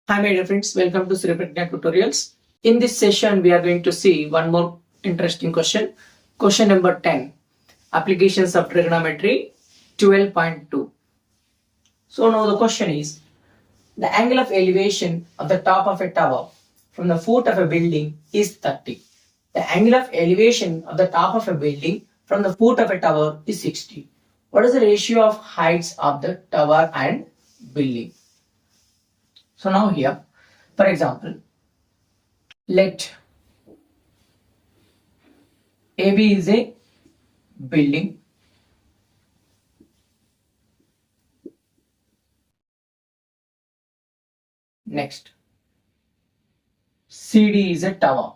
Hi my dear friends, welcome to Sri Pragya Tutorials. In this session, we are going to see one more interesting question. Question number 10. Applications of trigonometry 12.2. So now the question is, the angle of elevation of the top of a tower from the foot of a building is 30. The angle of elevation of the top of a building from the foot of a tower is 60. What is the ratio of heights of the tower and building? So now here, for example, let AB is a building. Next, CD is a tower.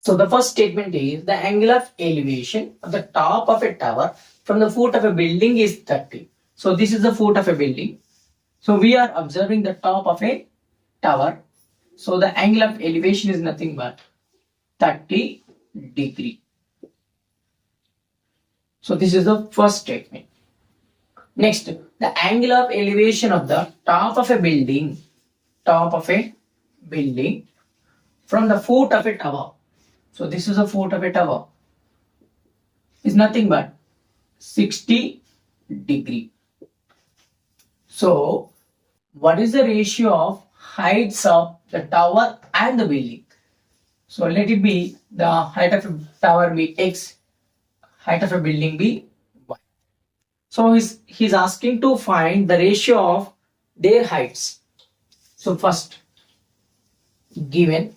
So the first statement is the angle of elevation of the top of a tower from the foot of a building is 30. So this is the foot of a building. So we are observing the top of a tower. So the angle of elevation is nothing but 30 degree. So this is the first statement. Next, the angle of elevation of the top of a building from the foot of a tower. So this is the foot of a tower. Is nothing but 60 degree. So what is the ratio of heights of the tower and the building? So let it be the height of a tower be x, height of a building be y. So he's asking to find the ratio of their heights. So first, given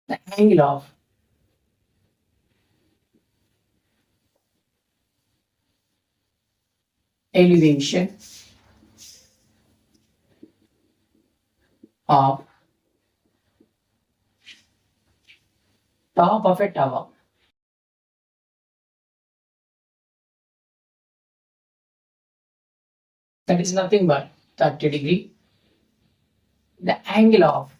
the angle of elevation of top of a tower that is nothing but 30 degree. The angle of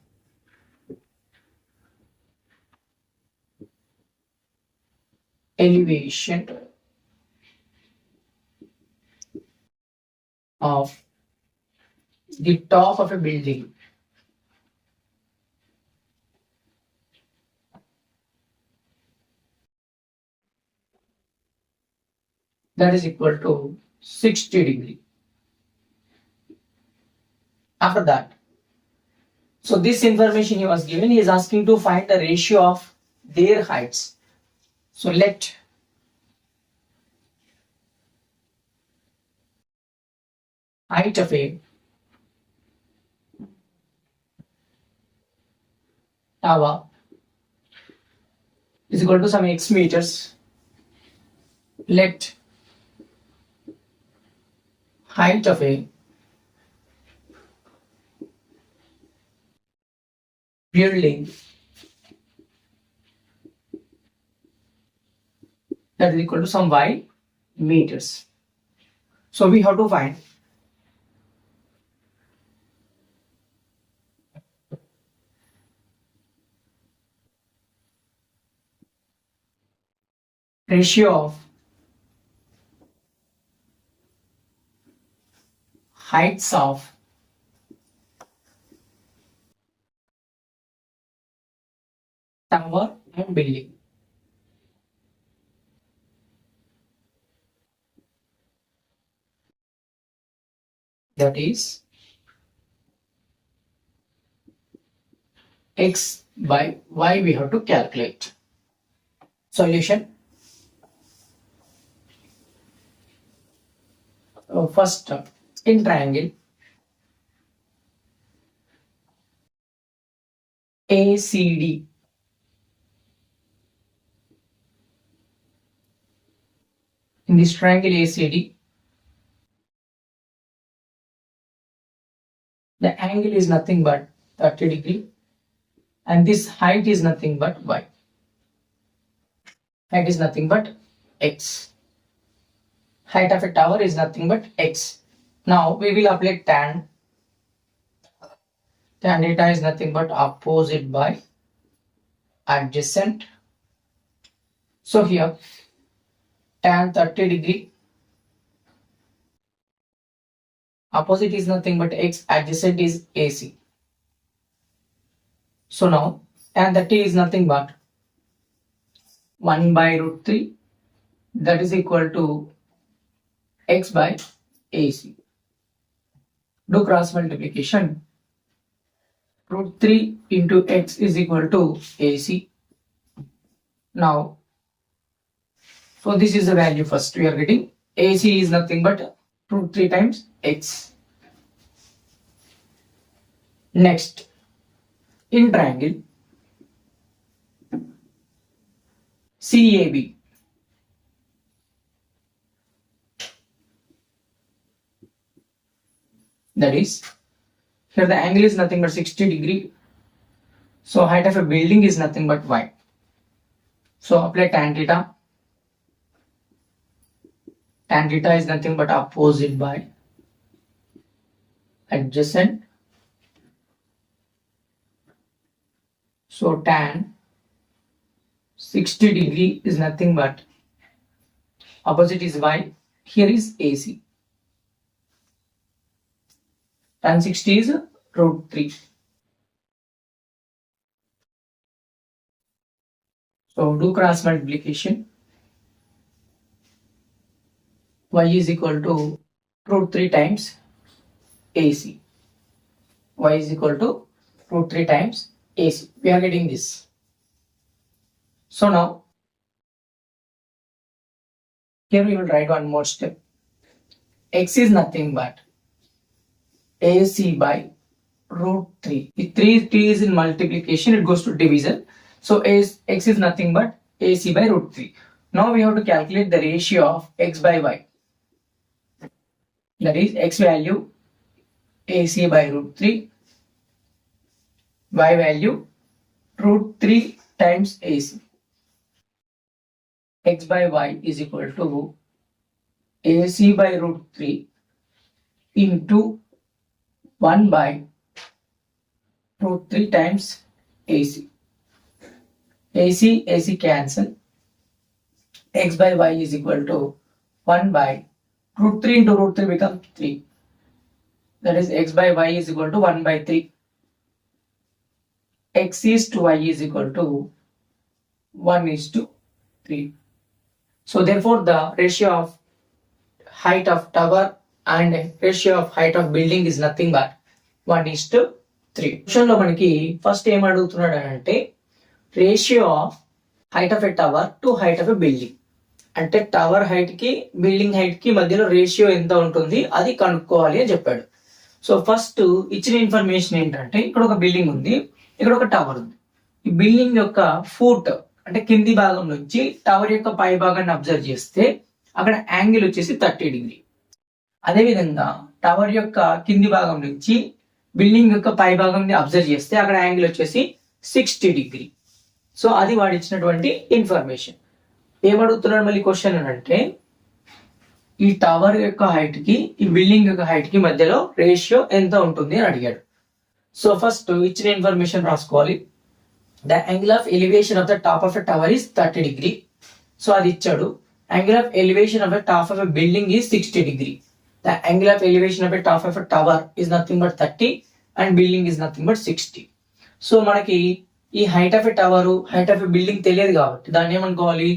elevation of the top of a building that is equal to 60 degree. After that, so this information he was given, he is asking to find the ratio of their heights. So let height of a tower is equal to some x meters. Let height of a building that is equal to some y meters. So we have to find ratio of heights of tower and building. That is x by y we have to calculate. Solution. First, in triangle ACD, in this triangle ACD, the angle is nothing but 30 degree and this height is nothing but y. Height is nothing but x. Height of a tower is nothing but x. Now we will apply tan. Tan theta is nothing but opposite by adjacent. So here tan 30 degree. Opposite is nothing but x, adjacent is AC. So now tan 30 is nothing but 1 by root 3, that is equal to x by AC. Do cross multiplication. Root 3 into x is equal to AC. Now, so this is the value first we are getting. AC is nothing but root 3 times x. Next, in triangle CAB, that is, here the angle is nothing but 60 degree. So height of a building is nothing but y. So apply tan theta. Tan theta is nothing but opposite by adjacent. So tan 60 degree is nothing but opposite is y. Here is AC. Tan 60 is root 3. So do cross multiplication. Y is equal to root 3 times AC. Y is equal to root 3 times AC. We are getting this. So now, here we will write one more step. X is nothing but AC by root 3. If 3 is in multiplication, it goes to division. So x is nothing but AC by root 3. Now we have to calculate the ratio of x by y. That is x value AC by root 3, y value root 3 times AC. X by y is equal to AC by root 3 into 1 by root 3 times AC. AC cancel. X by y is equal to 1 by root 3 into root 3 becomes 3. That is x by y is equal to 1 by 3. X is to y is equal to 1 is to 3. So therefore the ratio of height of tower and ratio of height of building is nothing but 1 is to 3. Question లో మనకి first ఏం అడుగుతున్నాడు అంటే ratio of height of a tower to height of a building. అంటే tower height కి building height కి మధ్యలో ratio ఎంత ఉంటుంది అది కనుక్కోవాలి అని చెప్పాడు. సో ఫస్ట్ ఇచ్చిన ఇన్ఫర్మేషన్ ఏంటంటే ఇక్కడ ఒక బిల్డింగ్ ఉంది, ఇక్కడ ఒక టవర్ ఉంది. ఈ బిల్డింగ్ యొక్క ఫూట్ అంటే కింది భాగం నుంచి టవర్ యొక్క పై భాగాన్ని అబ్జర్వ్ చేస్తే అక్కడ యాంగిల్ వచ్చేసి 30 డిగ్రీ. అదేవిధంగా టవర్ యొక్క కింది భాగం నుంచి బిల్డింగ్ యొక్క పై భాగం అబ్జర్వ్ చేస్తే అక్కడ యాంగిల్ వచ్చేసి 60 డిగ్రీ. సో అది వాడు ఇచ్చినటువంటి ఇన్ఫర్మేషన్. ఏమడుగుతున్నాడు మళ్ళీ క్వశ్చన్ అంటే ఈ టవర్ యొక్క హైట్ కి ఈ బిల్డింగ్ యొక్క హైట్ కి మధ్యలో రేషియో ఎంత ఉంటుంది అని అడిగాడు. సో ఫస్ట్ ఇచ్చిన ఇన్ఫర్మేషన్ రాసుకోవాలి. The angle of elevation of the top of a tower is 30 degree. So అది ఇచ్చాడు. Angle of elevation of the top of a building is 60 degree. The angle of elevation of a top of a tower is nothing but 30 and building is nothing but 60. So మనకి ఈ height of a tower height of a building తెలియదు కాబట్టి దాన్ని ఏమనుకోవాలి,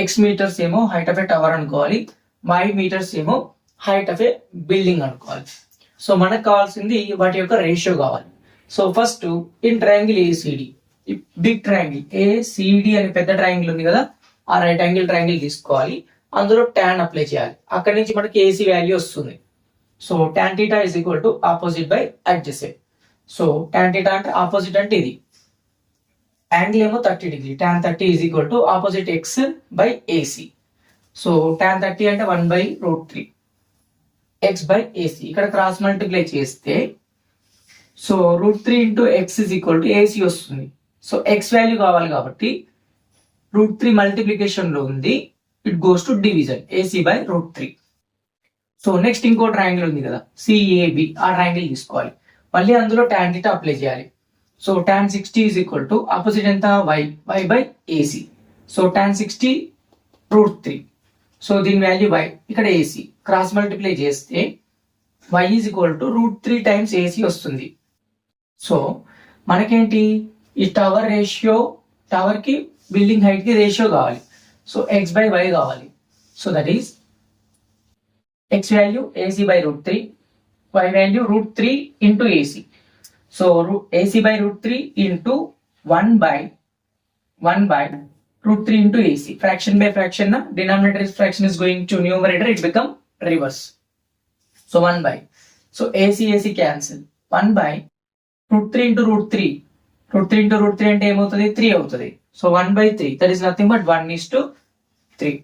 x meters ఏమో height of a tower అనుకోవాలి, y meters ఏమో height of a building అనుకోవాలి. సో మనకు కావాల్సింది వాటి యొక్క రేషియో కావాలి. So first in triangle ACD, big triangle ACD అనే పెద్ద ట్రయాంగిల్ ఉంది కదా, ఆ రైట్ యాంగిల్ ట్రయాంగిల్ తీసుకోవాలి, అందులో tan అప్లై చేయాలి. అక్కడి నుంచి మనకి ఏసీ వాల్యూ వస్తుంది. So tan θ is equal to opposite by adjacent. So tan θ అంటే ఆపోజిట్ అంటే ఇది, యాంగిల్ ఏమో 30 degree, tan 30 is equal to opposite x by AC. So tan 30 అంటే 1 by root 3 x by AC. ఇక్కడ క్రాస్ మల్టిప్లై చేస్తే so root 3 into x is equal to AC వస్తుంది. So x value కావాలి కాబట్టి root 3 multiplication లో ఉంది, it goes to division AC by root 3. So next ఇంకో triangle ఉంది కదా సిఏబి, ఆ ట్రయాంగిల్ తీసుకోవాలి, మళ్ళీ అందులో tan θ అప్లై చేయాలి. So tan 60 is equal to opposite ఎంత y by AC. So tan 60 root 3. So దీని వాల్యూ y, ఇక్కడ ఏసీ క్రాస్ మల్టిప్లై చేస్తే y is equal to √3 times AC వస్తుంది. సో మనకేంటి ఈ టవర్ కి బిల్డింగ్ హైట్ కి రేషియో కావాలి. సో x/y కావాలి. So that is x value AC by √3, y value √3 into AC. So AC by √3 into 1 by √3 into AC. Fraction by fraction, na denominator is fraction is going to numerator, it become reverse. So 1 by. So AC cancel. 1 by √3 into √3. √3 into √3 అంటే ఏమవుతుంది? 3 అవుతుంది. So 1/3. That is nothing but 1:3.